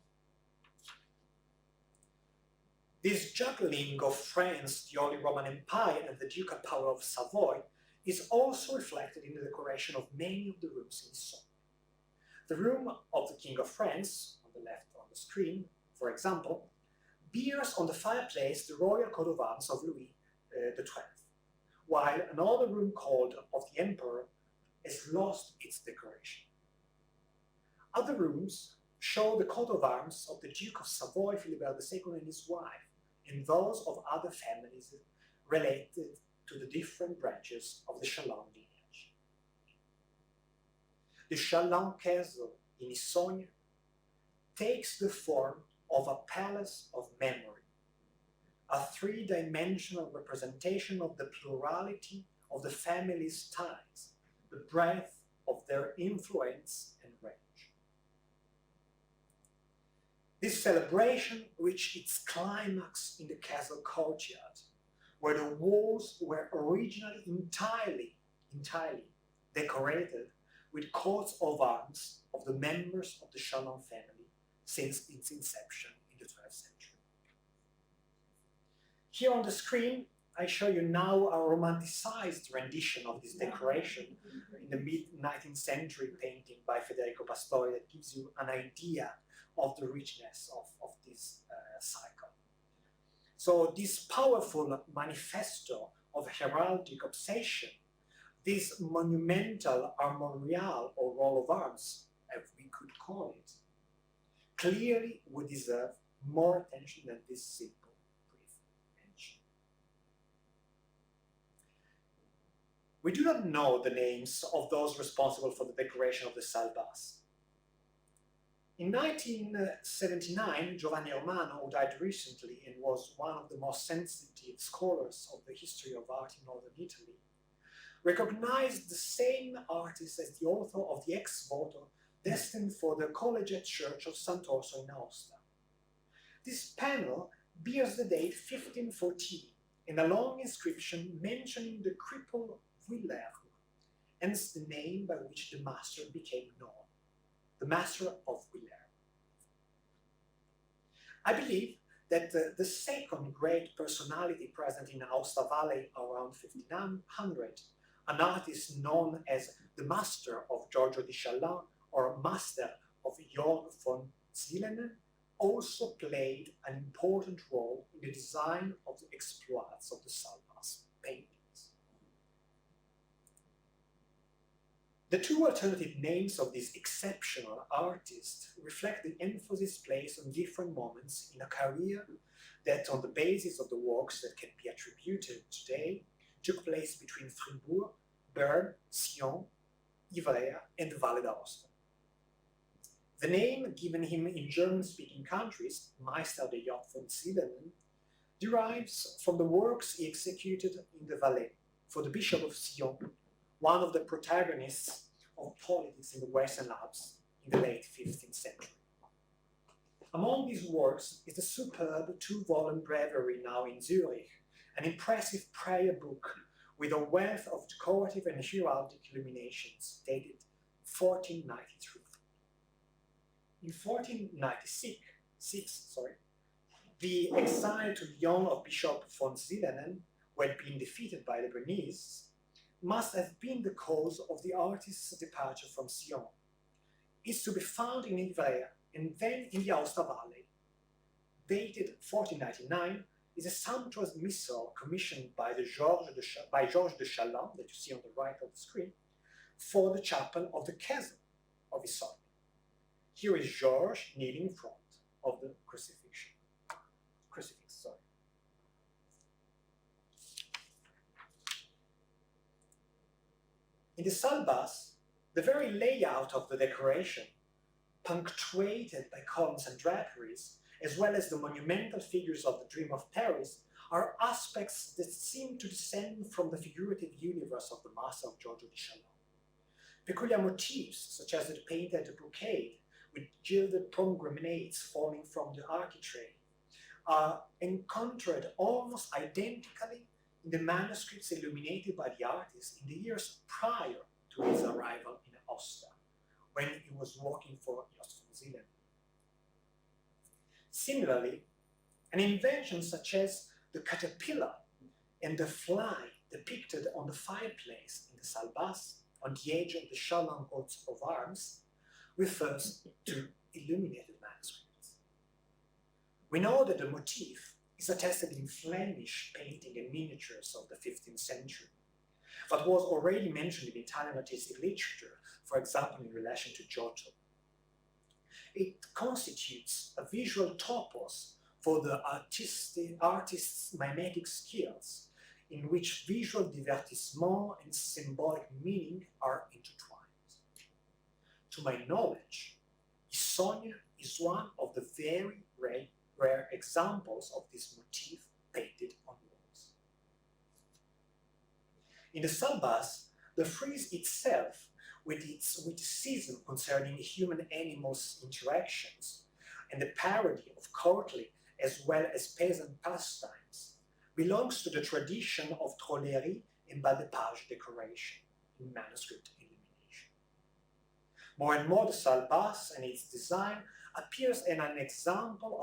This juggling of France, the Holy Roman Empire, and the ducal power of Savoy is also reflected in the decoration of many of the rooms in Issogne. The room of the King of France, on the left on the screen, for example, bears on the fireplace the royal coat of arms of Louis XII, while another room called of the Emperor has lost its decoration. Other rooms show the coat of arms of the Duke of Savoy, Philibert II, and his wife, and those of other families related to the different branches of the Challant lineage. The Challant Castle in Issogne takes the form of a palace of memory, a three-dimensional representation of the plurality of the family's ties, the breadth of their influence and range. This celebration reached its climax in the castle courtyard, where the walls were originally entirely decorated with coats of arms of the members of the Challant family since its inception in the 12th century. Here on the screen, I show you now a romanticized rendition of this decoration in the mid-19th century painting by Federico Pastori that gives you an idea of the richness of this cycle. So this powerful manifesto of heraldic obsession, this monumental armorial or roll of arms, as we could call it, clearly would deserve more attention than this simple brief mention. We do not know the names of those responsible for the decoration of the salle basse. In 1979, Giovanni Romano, who died recently and was one of the most sensitive scholars of the history of art in northern Italy, recognized the same artist as the author of the ex voto destined for the Collegiate Church of Sant'Orso in Aosta. This panel bears the date 1514 and a long inscription mentioning the cripple Valle, hence the name by which the master became known, the Master of Valle. I believe that the second great personality present in Aosta Valley around 1500, an artist known as the Master of Giorgio di Chalain or Master of Jorg von Zillenen, also played an important role in the design of the exploits of the Salbas paintings. The two alternative names of this exceptional artist reflect the emphasis placed on different moments in a career that, on the basis of the works that can be attributed today, took place between Fribourg, Bern, Sion, Ivrea, and Valle d'Aosta. The name given him in German-speaking countries, Meister de Jorg von Zillenen, derives from the works he executed in the Valais for the Bishop of Sion, one of the protagonists of politics in the Western Alps in the late 15th century. Among these works is the superb two-volume breviary now in Zurich, an impressive prayer book with a wealth of decorative and heraldic illuminations dated 1493. In 1496, the exile to Lyon of Bishop von Zillenen, who had been defeated by the Bernese, must have been the cause of the artist's departure from Sion. It's to be found in Ivrea and then in the Aosta Valley. Dated 1499, is a sumptuous missal commissioned by Georges de Chalain, that you see on the right of the screen, for the chapel of the Castle of Issogne. Here is Georges kneeling in front of the crucifix. In the Salbas, the very layout of the decoration, punctuated by columns and draperies, as well as the monumental figures of the Dream of Paris, are aspects that seem to descend from the figurative universe of the Master of Giorgio di Chalain. Peculiar motifs, such as the painted brocade with gilded pomegranates falling from the architrave, are encountered almost identically in the manuscripts illuminated by the artist in the years prior to his arrival in Aosta, when he was working for Jorg von Zillenen. Similarly, an invention such as the caterpillar and the fly depicted on the fireplace in the Salbas, on the edge of the Chalain coat of arms, refers to illuminated manuscripts. We know that the motif is attested in Flemish painting and miniatures of the 15th century, but was already mentioned in Italian artistic literature, for example in relation to Giotto. It constitutes a visual topos for the artist's mimetic skills, in which visual divertissement and symbolic meaning are intertwined. To my knowledge, Issogne is one of the very rare examples of this motif painted on walls. In the Salbas, the frieze itself, with its witticism concerning human-animals interactions and the parody of courtly as well as peasant pastimes, belongs to the tradition of trollerie and bas de page decoration in manuscript illumination. More and more, the Salbas and its design appears as an example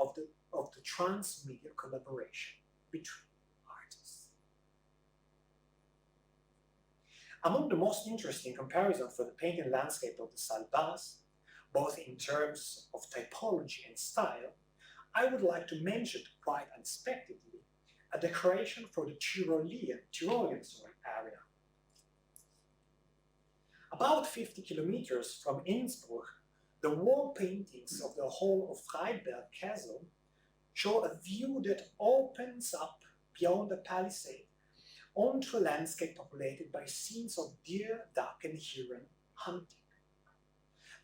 of the transmedia collaboration between artists. Among the most interesting comparisons for the painted landscape of the Salbas, both in terms of typology and style, I would like to mention, quite unexpectedly, a decoration for the Tyrolean area. About 50 kilometers from Innsbruck, the wall paintings of the Hall of Freiberg Castle show a view that opens up beyond the palisade onto a landscape populated by scenes of deer, duck, and heron hunting.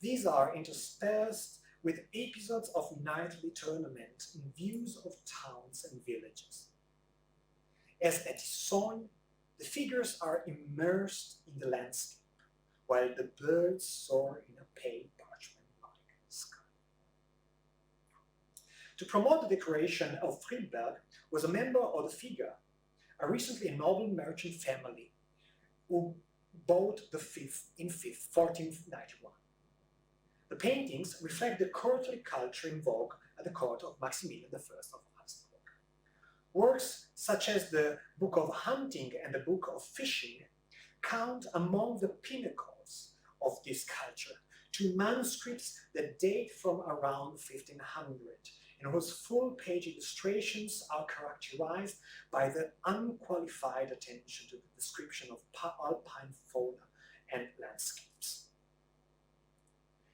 These are interspersed with episodes of nightly tournament and views of towns and villages. As at Issogne, the figures are immersed in the landscape, while the birds soar in a pale parchment-like sky. To promote the decoration of Friedberg was a member of the Figa, a recently noble merchant family who bought the fifth in 1491. The paintings reflect the courtly culture in vogue at the court of Maximilian I of Habsburg. Works such as the Book of Hunting and the Book of Fishing count among the pinnacles of this culture, two manuscripts that date from around 1500 and whose full-page illustrations are characterized by the unqualified attention to the description of alpine fauna and landscapes.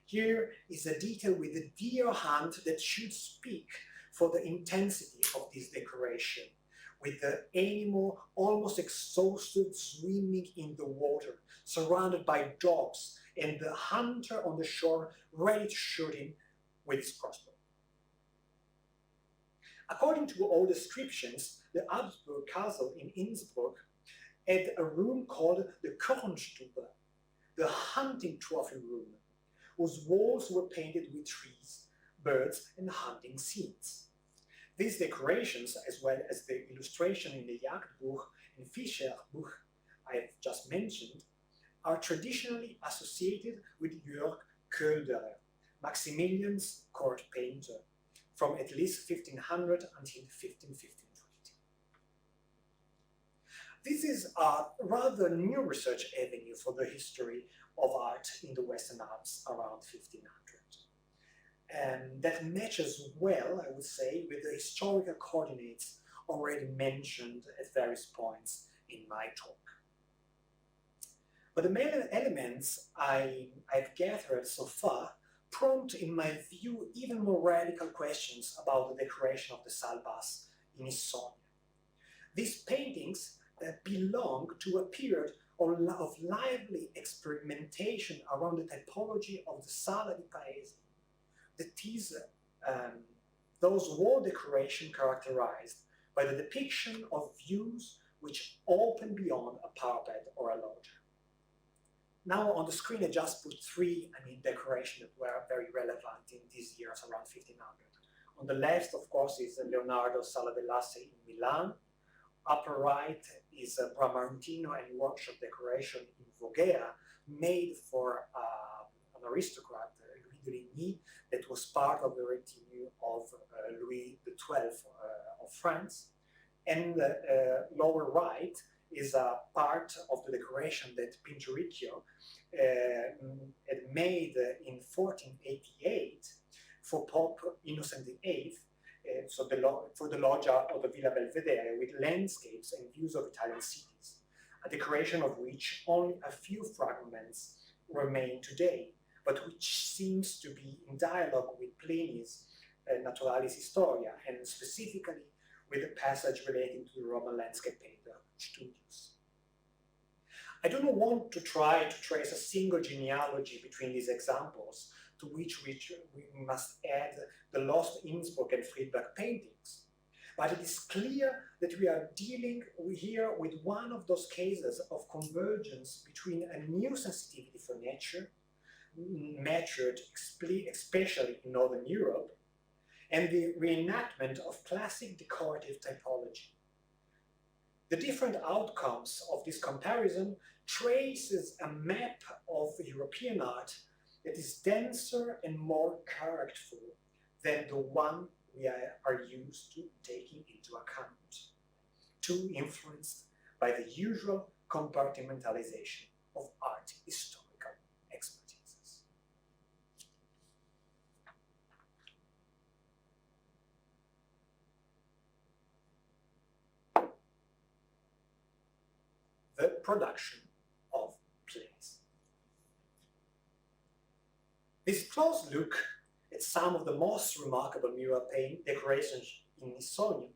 Here is a detail with a deer hunt that should speak for the intensity of this decoration, with the animal almost exhausted swimming in the water, surrounded by dogs, and the hunter on the shore ready to shoot him with his crossbow. According to all descriptions, the Habsburg castle in Innsbruck had a room called the Kornstube, the hunting trophy room, whose walls were painted with trees, birds, and hunting scenes. These decorations, as well as the illustration in the Jagdbuch and Fischerbuch I have just mentioned, are traditionally associated with Jörg Köhler, Maximilian's court painter, from at least 1500 until 1520. This is a rather new research avenue for the history of art in the Western Alps around 1500. And that matches well, I would say, with the historical coordinates already mentioned at various points in my talk. But the main elements I've gathered so far prompt, in my view, even more radical questions about the decoration of the Salbas in Issogne. These paintings belong to a period of lively experimentation around the typology of the Sala di Paesi. That is, those wall decoration characterized by the depiction of views which open beyond a parapet or a loggia. Now on the screen I just put three decorations that were very relevant in these years around 1500. On the left, of course, is Leonardo Sala dell'Asse in Milan. Upper right is a Bramantino and workshop decoration in Voghera, made for an aristocrat, Louis de Ligny, that was part of the retinue of Louis XII of France. And lower right is a part of the decoration that Pinturicchio had made in 1488 for Pope Innocent VIII, for the loggia of the Villa Belvedere, with landscapes and views of Italian cities, a decoration of which only a few fragments remain today, but which seems to be in dialogue with Pliny's Naturalis Historia, and specifically with a passage relating to the Roman landscape painter Studius. I do not want to try to trace a single genealogy between these examples, to which we must add the lost Innsbruck and Friedberg paintings. But it is clear that we are dealing here with one of those cases of convergence between a new sensitivity for nature, matured especially in Northern Europe, and the reenactment of classic decorative typology. The different outcomes of this comparison traces a map of European art that is denser and more characterful than the one we are used to taking into account, too influenced by the usual compartmentalization of art historical expertises. The production of plays. This close look at some of the most remarkable mural paint decorations in Issogne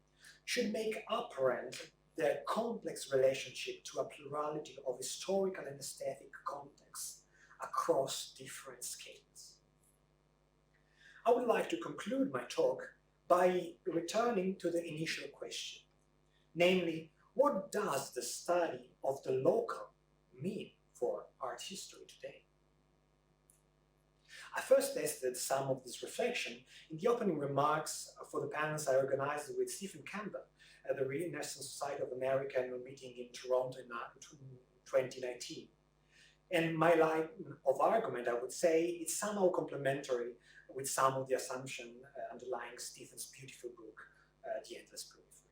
should make apparent their complex relationship to a plurality of historical and aesthetic contexts across different scales. I would like to conclude my talk by returning to the initial question, namely, what does the study of the local mean for art history today? I first tested some of this reflection in the opening remarks for the panels I organized with Stephen Campbell at the Renaissance Society of America annual meeting in Toronto in 2019. And my line of argument, I would say, is somehow complementary with some of the assumption underlying Stephen's beautiful book, The Endless Periphery.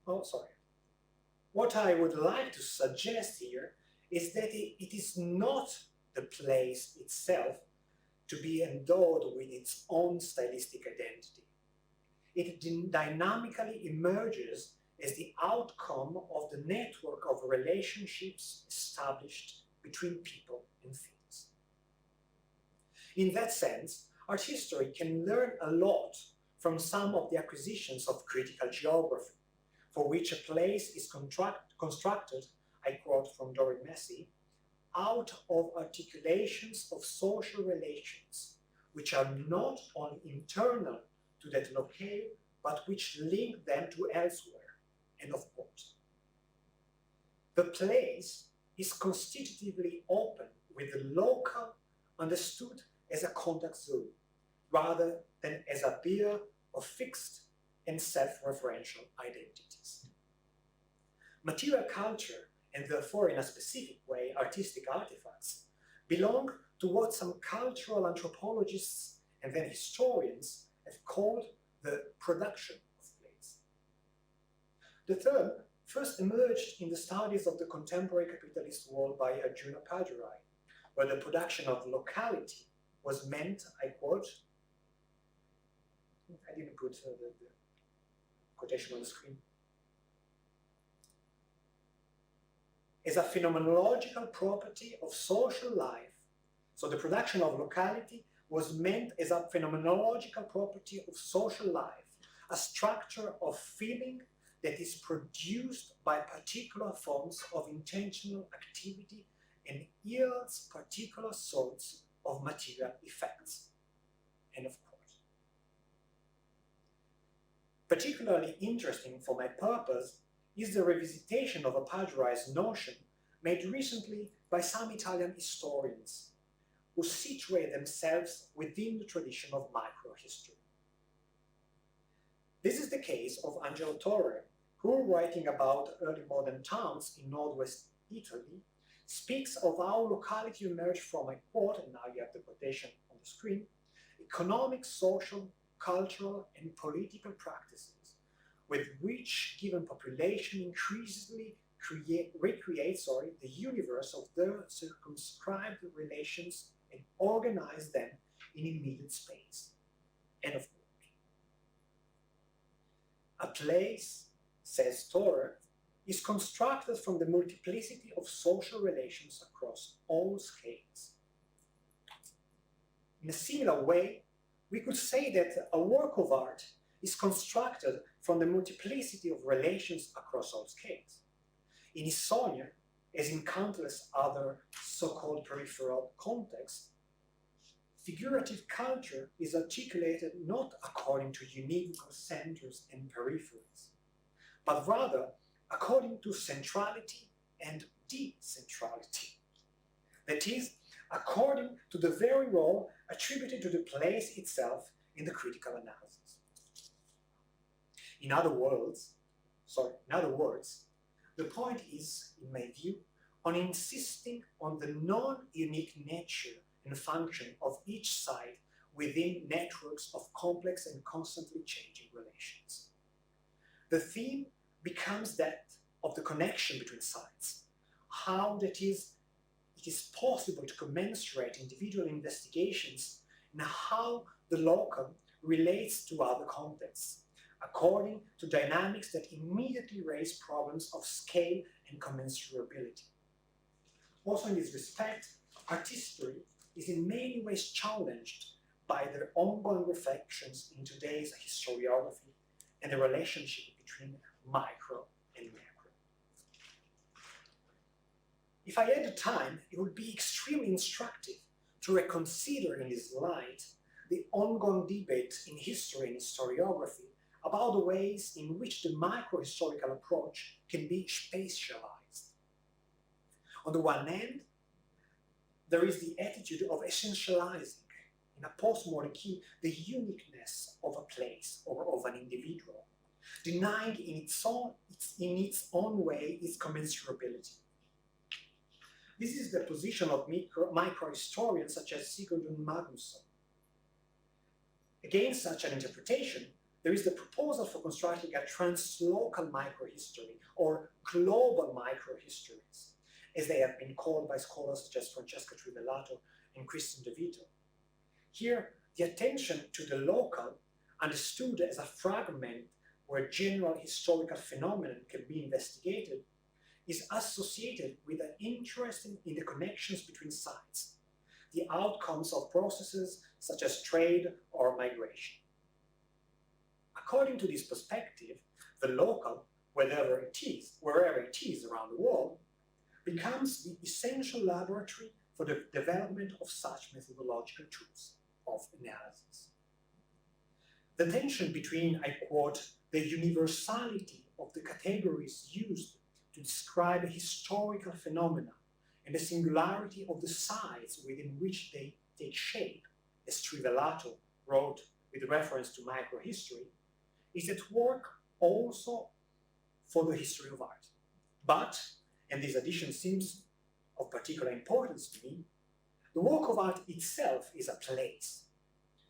Oh, sorry. What I would like to suggest here is that it is not the place itself to be endowed with its own stylistic identity. It dynamically emerges as the outcome of the network of relationships established between people and things. In that sense, art history can learn a lot from some of the acquisitions of critical geography, for which a place is constructed, I quote from Doreen Massey, out of articulations of social relations, which are not only internal to that locale, but which link them to elsewhere, end of quote. The place is constitutively open with the local understood as a contact zone, rather than as a beer of fixed and self-referential identities. Material culture, and therefore in a specific way artistic artifacts, belong to what some cultural anthropologists and then historians have called the production of place. The term first emerged in the studies of the contemporary capitalist world by Arjuna Padurai, where the production of locality was meant, I quote, I didn't put the quotation on the screen, as a phenomenological property of social life. So the production of locality was meant as a phenomenological property of social life, a structure of feeling that is produced by particular forms of intentional activity and yields particular sorts of material effects. End of quote. Particularly interesting for my purpose is the revisitation of a Padurai's notion made recently by some Italian historians who situate themselves within the tradition of microhistory. This is the case of Angelo Torre, who, writing about early modern towns in northwest Italy, speaks of how locality emerged from, I quote, and now you have the quotation on the screen, economic, social, cultural, and political practices with which given population increasingly recreates the universe of their circumscribed relations and organize them in immediate space. End of quote. A place, says Torre, is constructed from the multiplicity of social relations across all scales. In a similar way, we could say that a work of art is constructed from the multiplicity of relations across all scales. In Issogne, as in countless other so-called peripheral contexts, figurative culture is articulated not according to unique centers and peripheries, but rather according to centrality and decentrality. That is, according to the very role attributed to the place itself in the critical analysis. In other words, the point is, in my view, on insisting on the non-unique nature and function of each site within networks of complex and constantly changing relations. The theme becomes that of the connection between sites, how that is, it is possible to commensurate individual investigations and how the local relates to other contexts, according to dynamics that immediately raise problems of scale and commensurability. Also in this respect, art history is in many ways challenged by their ongoing reflections in today's historiography and the relationship between micro and macro. If I had the time, it would be extremely instructive to reconsider in this light the ongoing debate in history and historiography about the ways in which the microhistorical approach can be spatialized. On the one hand, there is the attitude of essentializing in a postmodern key the uniqueness of a place or of an individual, denying in its own way its commensurability. This is the position of microhistorians such as Sigurdur Magnusson. Against such an interpretation, there is the proposal for constructing a translocal microhistory or global microhistories, as they have been called by scholars such as Francesca Trivellato and Kristen DeVito. Here, the attention to the local, understood as a fragment where general historical phenomenon can be investigated, is associated with an interest in the connections between sites, the outcomes of processes such as trade or migration. According to this perspective, the local, wherever it is around the world, becomes the essential laboratory for the development of such methodological tools of analysis. The tension between, I quote, the universality of the categories used to describe a historical phenomena and the singularity of the sites within which they take shape, as Trivellato wrote with reference to microhistory, is at work also for the history of art. But, and this addition seems of particular importance to me, the work of art itself is a place,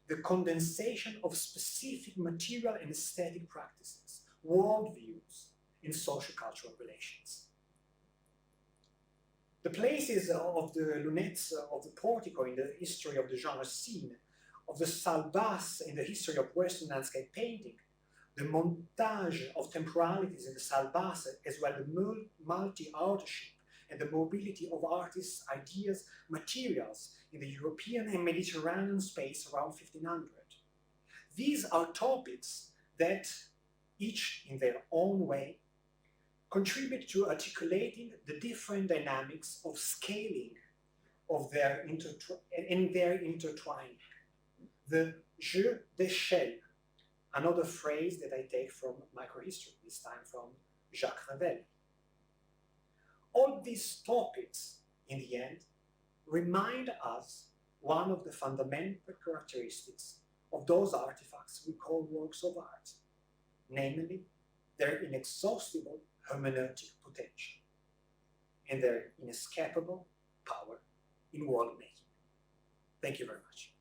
the condensation of specific material and aesthetic practices, worldviews, and social-cultural relations. The places of the lunettes of the portico in the history of the genre scene, of the salle basse in the history of Western landscape painting, the montage of temporalities in the salle basse, as well as the multi-authorship and the mobility of artists' ideas, materials in the European and Mediterranean space around 1500. These are topics that, each in their own way, contribute to articulating the different dynamics of scaling of their intertwining. The jeu d'échelle, another phrase that I take from microhistory, this time from Jacques Ravel. All these topics, in the end, remind us one of the fundamental characteristics of those artifacts we call works of art, namely their inexhaustible hermeneutic potential and their inescapable power in world making. Thank you very much.